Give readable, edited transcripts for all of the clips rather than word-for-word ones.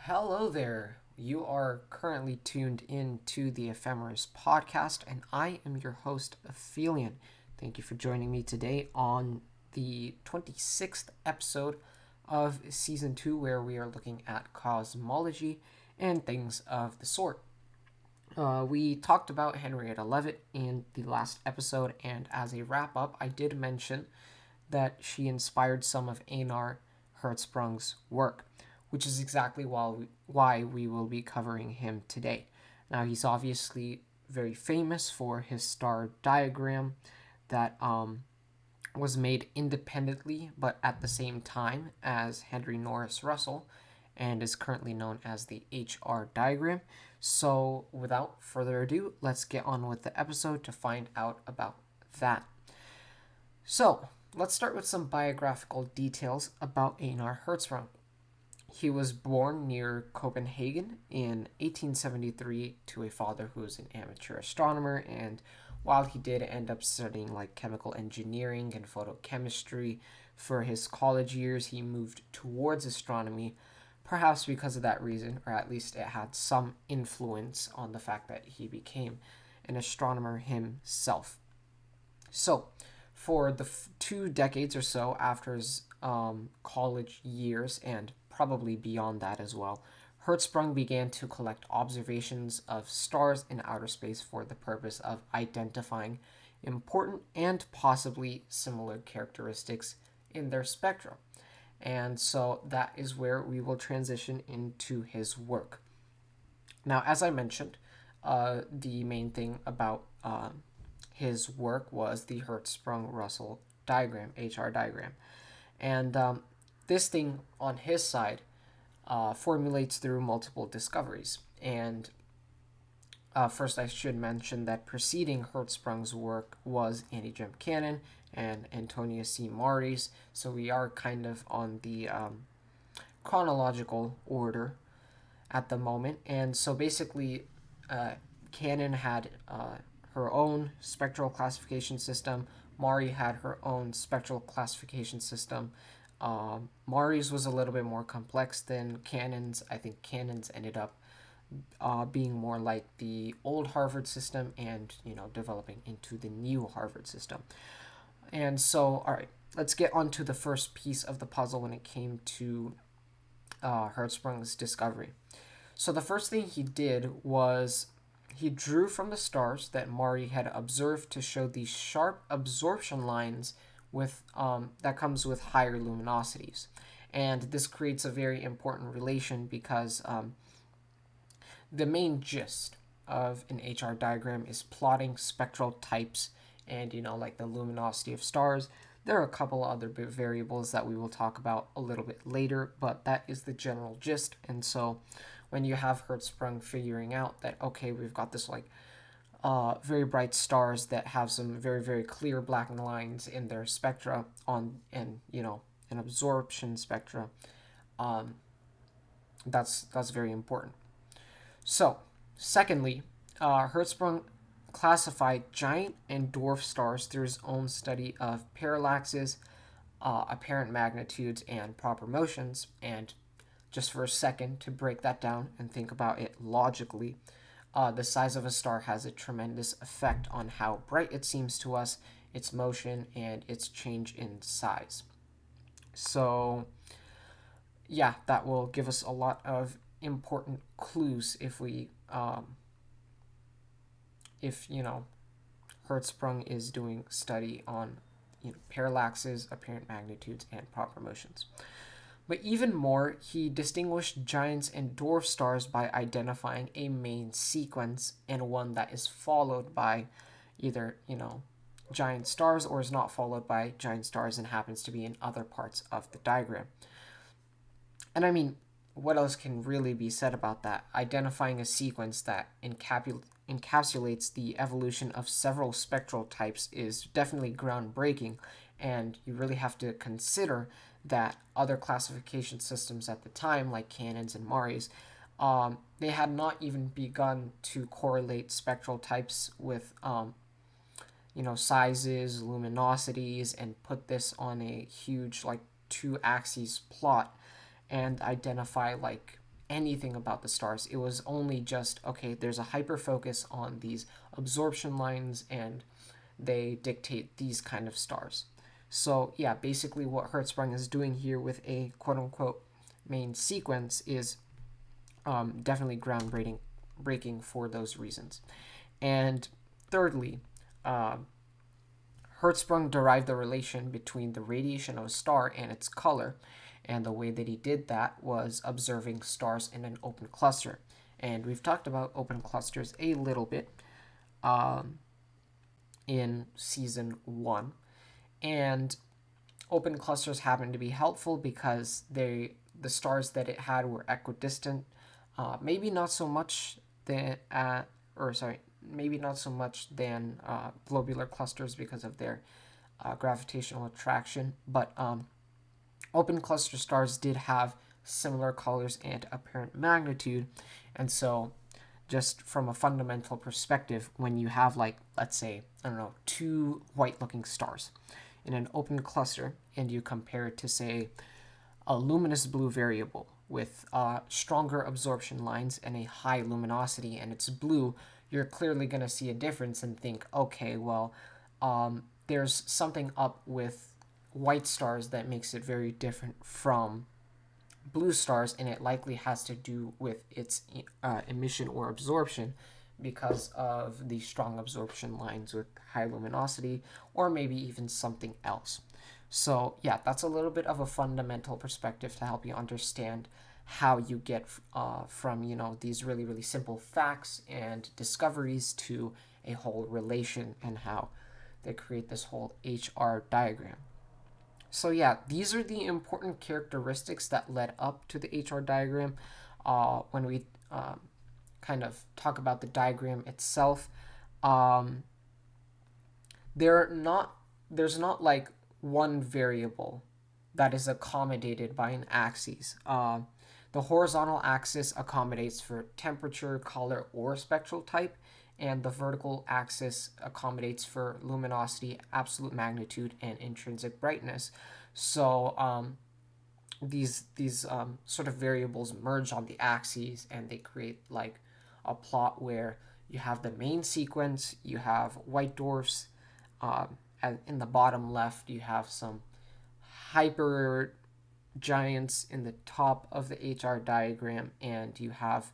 Hello there. You are currently tuned in to the Ephemeris podcast, and I am your host, Aphelion. Thank you for joining me today on the 26th episode of Season 2, where we are looking at cosmology and things of the sort. We talked about Henrietta Leavitt in the last episode, and as a wrap up, I did mention that she inspired some of Ejnar Hertzsprung's work, which is exactly why we will be covering him today. Now, he's obviously very famous for his star diagram that was made independently but at the same time as Henry Norris Russell and is currently known as the HR diagram. So, without further ado, let's get on with the episode to find out about that. So, let's start with some biographical details about Ejnar Hertzsprung. He was born near Copenhagen in 1873 to a father who was an amateur astronomer, and while he did end up studying like chemical engineering and photochemistry for his college years, he moved towards astronomy, perhaps because of that reason, or at least it had some influence on the fact that he became an astronomer himself. So, for the 2 decades or so after his college years, and probably beyond that as well, Hertzsprung began to collect observations of stars in outer space for the purpose of identifying important and possibly similar characteristics in their spectra. And so that is where we will transition into his work. Now, as I mentioned, the main thing about his work was the Hertzsprung-Russell diagram, HR diagram. And this thing on his side formulates through multiple discoveries. And first, I should mention that preceding Hertzsprung's work was Annie Jim Cannon and Antonia C. Maury's. So we are kind of on the chronological order at the moment. And so basically, Cannon had her own spectral classification system. Maury had her own spectral classification system. Maury's was a little bit more complex than Cannon's. I think Cannon's ended up being more like the old Harvard system and, developing into the new Harvard system. And so, all right, let's get on to the first piece of the puzzle when it came to Hertzsprung's discovery. So the first thing he did was he drew from the stars that Maury had observed to show these sharp absorption lines with that comes with higher luminosities, and this creates a very important relation because the main gist of an HR diagram is plotting spectral types and like the luminosity of stars. There are a couple other variables that we will talk about a little bit later, but that is the general gist. And so when you have Hertzsprung figuring out that, okay, we've got this like very bright stars that have some very, very clear black lines in their spectra and an absorption spectra, that's very important. So, secondly, Hertzsprung classified giant and dwarf stars through his own study of parallaxes, apparent magnitudes, and proper motions. And just for a second to break that down and think about it logically, the size of a star has a tremendous effect on how bright it seems to us, its motion, and its change in size. So, yeah, that will give us a lot of important clues if Hertzsprung is doing study on parallaxes, apparent magnitudes, and proper motions. But even more, he distinguished giants and dwarf stars by identifying a main sequence and one that is followed by either, giant stars or is not followed by giant stars and happens to be in other parts of the diagram. And I mean, what else can really be said about that? Identifying a sequence that encapsulates the evolution of several spectral types is definitely groundbreaking, and you really have to consider that other classification systems at the time, like Cannon's and Maury's, they had not even begun to correlate spectral types with, sizes, luminosities, and put this on a huge, like, two-axis plot and identify, like, anything about the stars. It was only just, okay, there's a hyper focus on these absorption lines and they dictate these kind of stars. So yeah, basically what Hertzsprung is doing here with a quote unquote main sequence is definitely breaking for those reasons. And thirdly, Hertzsprung derived the relation between the radiation of a star and its color. And the way that he did that was observing stars in an open cluster. And we've talked about open clusters a little bit in season 1. And open clusters happen to be helpful because the stars that it had were equidistant. Maybe not so much than globular clusters because of their gravitational attraction, but open cluster stars did have similar colors and apparent magnitude. And so just from a fundamental perspective, when you have, like, let's say, I don't know, 2 white looking stars in an open cluster and you compare it to, say, a luminous blue variable with stronger absorption lines and a high luminosity, and it's blue, you're clearly going to see a difference and think, okay, well, there's something up with white stars that makes it very different from blue stars, and it likely has to do with its emission or absorption because of the strong absorption lines with high luminosity, or maybe even something else. So yeah, that's a little bit of a fundamental perspective to help you understand how you get from these really, really simple facts and discoveries to a whole relation and how they create this whole HR diagram. So yeah, these are the important characteristics that led up to the HR diagram. When we kind of talk about the diagram itself, there's not like one variable that is accommodated by an axis. The horizontal axis accommodates for temperature, color, or spectral type, and the vertical axis accommodates for luminosity, absolute magnitude, and intrinsic brightness. So these sort of variables merge on the axes, and they create like a plot where you have the main sequence, you have white dwarfs, and in the bottom left you have some hyper giants in the top of the HR diagram, and you have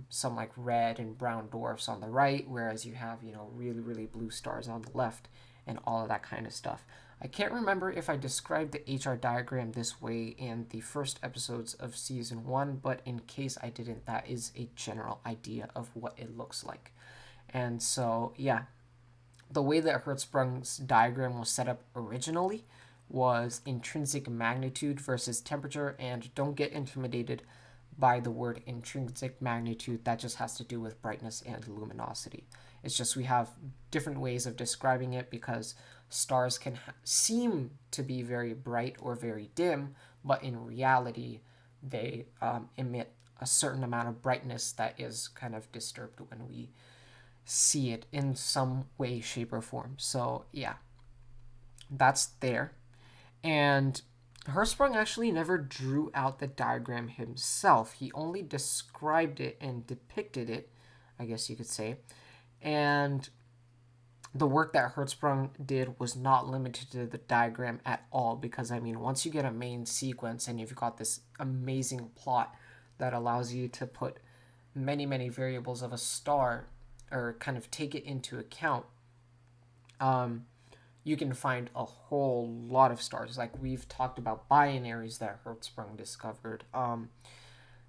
some like red and brown dwarfs on the right, whereas you have really, really blue stars on the left, and all of that kind of stuff. I can't remember if I described the HR diagram this way in the first episodes of season 1, but in case I didn't, that is a general idea of what it looks like. And so yeah, the way that Hertzsprung's diagram was set up originally was intrinsic magnitude versus temperature, and don't get intimidated by the word intrinsic magnitude. That just has to do with brightness and luminosity. It's just we have different ways of describing it because stars can seem to be very bright or very dim, but in reality they emit a certain amount of brightness that is kind of disturbed when we see it in some way, shape, or form. So yeah, that's there. And Hertzsprung actually never drew out the diagram himself. He only described it and depicted it, I guess you could say. And the work that Hertzsprung did was not limited to the diagram at all, because I mean, once you get a main sequence and you've got this amazing plot that allows you to put many, many variables of a star or kind of take it into account, you can find a whole lot of stars. Like we've talked about binaries that Hertzsprung discovered.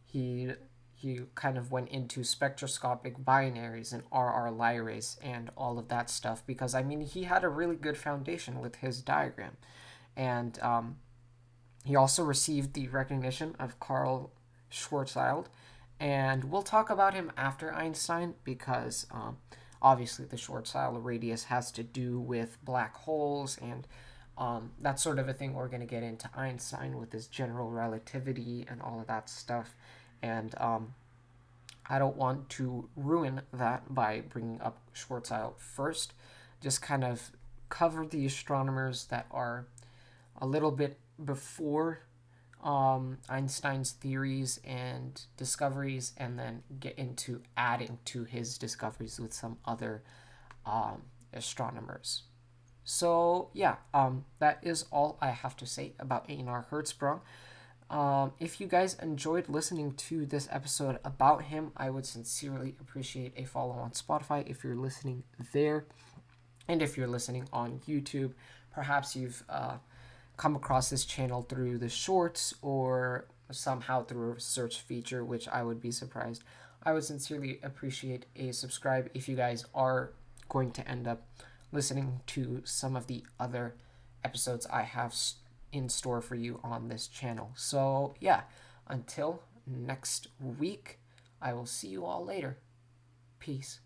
He kind of went into spectroscopic binaries and RR Lyrays and all of that stuff because I mean he had a really good foundation with his diagram, and he also received the recognition of Karl Schwarzschild, and we'll talk about him after Einstein because obviously the Schwarzschild radius has to do with black holes, and that sort of a thing we're going to get into Einstein with his general relativity and all of that stuff. And I don't want to ruin that by bringing up Schwarzschild first. Just kind of cover the astronomers that are a little bit before Einstein's theories and discoveries, and then get into adding to his discoveries with some other astronomers. So yeah, that is all I have to say about Ejnar Hertzsprung. If you guys enjoyed listening to this episode about him, I would sincerely appreciate a follow on Spotify if you're listening there. And if you're listening on YouTube, perhaps you've come across this channel through the shorts or somehow through a search feature, which I would be surprised. I would sincerely appreciate a subscribe if you guys are going to end up listening to some of the other episodes I have in store for you on this channel. So yeah, until next week, I will see you all later. Peace.